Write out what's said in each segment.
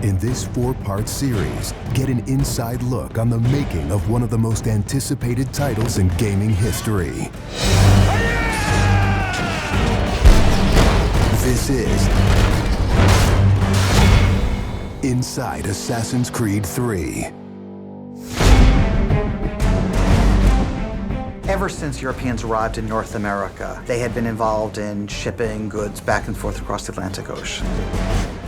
In this 4-part series, get an inside look on the making of one of the most anticipated titles in gaming history. This is Inside Assassin's Creed 3. Ever since Europeans arrived in North America, they had been involved in shipping goods back and forth across the Atlantic Ocean.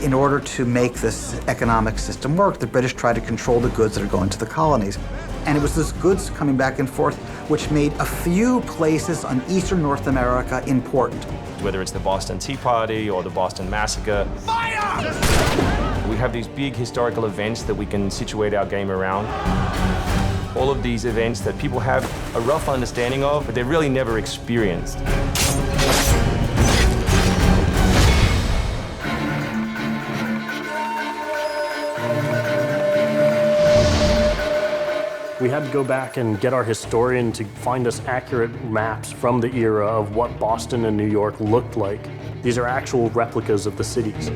In order to make this economic system work, the British tried to control the goods that are going to the colonies. And it was this goods coming back and forth which made a few places on eastern North America important. Whether it's the Boston Tea Party or the Boston Massacre. Fire! We have these big historical events that we can situate our game around. All of these events that people have a rough understanding of, but they've really never experienced. We had to go back and get our historian to find us accurate maps from the era of what Boston and New York looked like. These are actual replicas of the cities.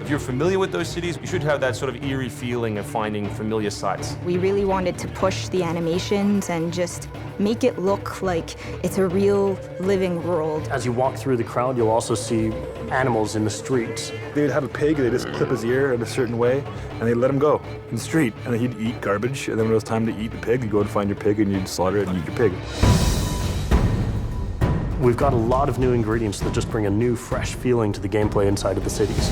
If you're familiar with those cities, you should have that sort of eerie feeling of finding familiar sights. We really wanted to push the animations and just make it look like it's a real living world. As you walk through the crowd, you'll also see animals in the streets. They'd have a pig, they'd just clip his ear in a certain way, and they'd let him go in the street. And then he'd eat garbage, and then when it was time to eat the pig, you'd go and find your pig, and you'd slaughter it and eat your pig. We've got a lot of new ingredients that just bring a new, fresh feeling to the gameplay inside of the cities.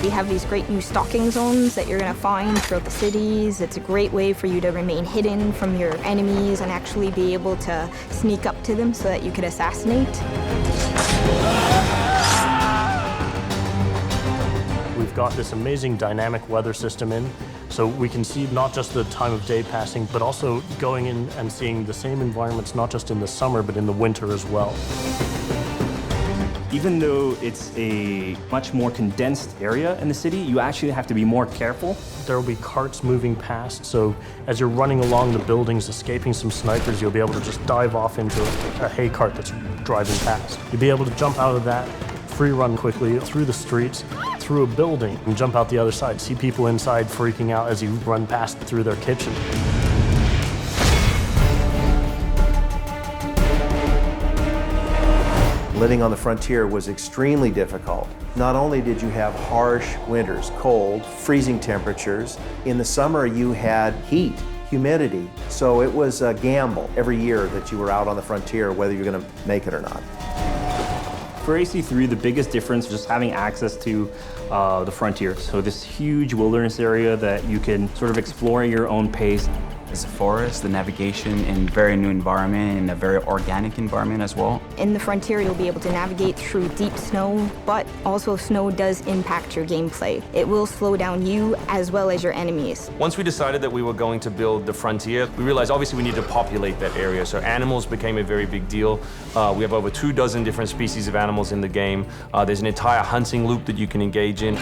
We have these great new stalking zones that you're going to find throughout the cities. It's a great way for you to remain hidden from your enemies and actually be able to sneak up to them so that you could assassinate. We've got this amazing dynamic weather system in, so we can see not just the time of day passing, but also going in and seeing the same environments, not just in the summer, but in the winter as well. Even though it's a much more condensed area in the city, you actually have to be more careful. There will be carts moving past, so as you're running along the buildings, escaping some snipers, you'll be able to just dive off into a hay cart that's driving past. You'll be able to jump out of that, free run quickly through the streets, through a building, and jump out the other side. See people inside freaking out as you run past through their kitchen. Living on the frontier was extremely difficult. Not only did you have harsh winters, cold, freezing temperatures, in the summer you had heat, humidity, so it was a gamble every year that you were out on the frontier whether you're going to make it or not. For AC3, the biggest difference is just having access to the frontier. So this huge wilderness area that you can sort of explore at your own pace. It's a forest, the navigation in very new environment and a very organic environment as well. In the frontier, you'll be able to navigate through deep snow, but also snow does impact your gameplay. It will slow down you as well as your enemies. Once we decided that we were going to build the frontier, we realized obviously we need to populate that area. So animals became a very big deal. We have over 24 different species of animals in the game. There's an entire hunting loop that you can engage in.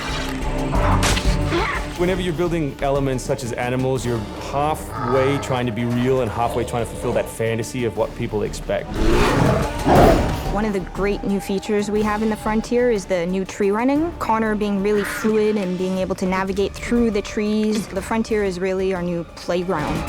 Whenever you're building elements such as animals, you're halfway trying to be real and halfway trying to fulfill that fantasy of what people expect. One of the great new features we have in the frontier is the new tree running. Connor being really fluid and being able to navigate through the trees. The frontier is really our new playground.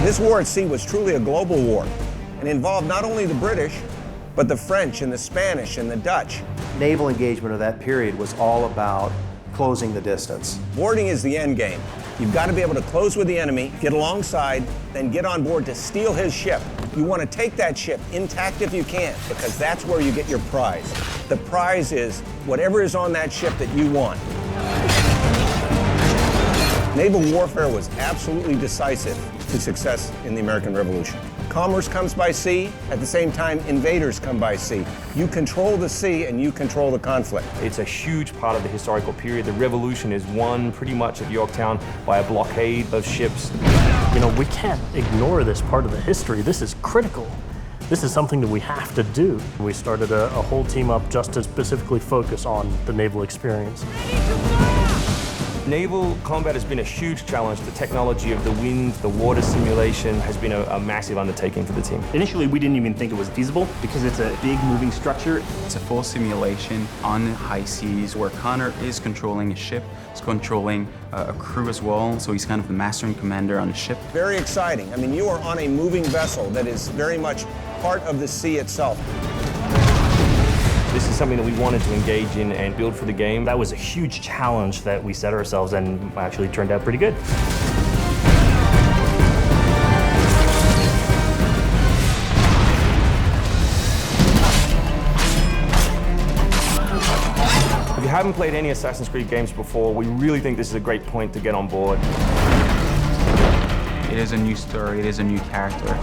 This war at sea was truly a global war and involved not only the British, but the French and the Spanish and the Dutch. Naval engagement of that period was all about closing the distance. Boarding is the end game. You've got to be able to close with the enemy, get alongside, then get on board to steal his ship. You want to take that ship intact if you can, because that's where you get your prize. The prize is whatever is on that ship that you want. Naval warfare was absolutely decisive to success in the American Revolution. Commerce comes by sea, at the same time invaders come by sea. You control the sea and you control the conflict. It's a huge part of the historical period. The revolution is won pretty much at Yorktown by a blockade of ships. You know, we can't ignore this part of the history. This is critical. this is something that we have to do. We started a whole team up just to specifically focus on the naval experience. Naval combat has been a huge challenge. The technology of the wind, the water simulation has been a massive undertaking for the team. Initially, we didn't even think it was feasible because it's a big moving structure. It's a full simulation on high seas where Connor is controlling a ship, he's controlling a crew as well, so he's kind of the master and commander on the ship. Very exciting. I mean, you are on a moving vessel that is very much part of the sea itself. This is something that we wanted to engage in and build for the game. That was a huge challenge that we set ourselves and actually turned out pretty good. If you haven't played any Assassin's Creed games before, we really think this is a great point to get on board. It is a new story, it is a new character.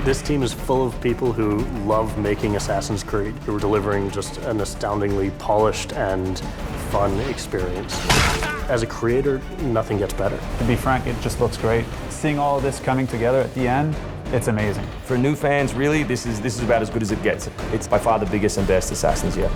This team is full of people who love making Assassin's Creed, who are delivering just an astoundingly polished and fun experience. As a creator, nothing gets better. To be frank, it just looks great. Seeing all of this coming together at the end, it's amazing. For new fans, really, this is about as good as it gets. It's by far the biggest and best Assassins yet.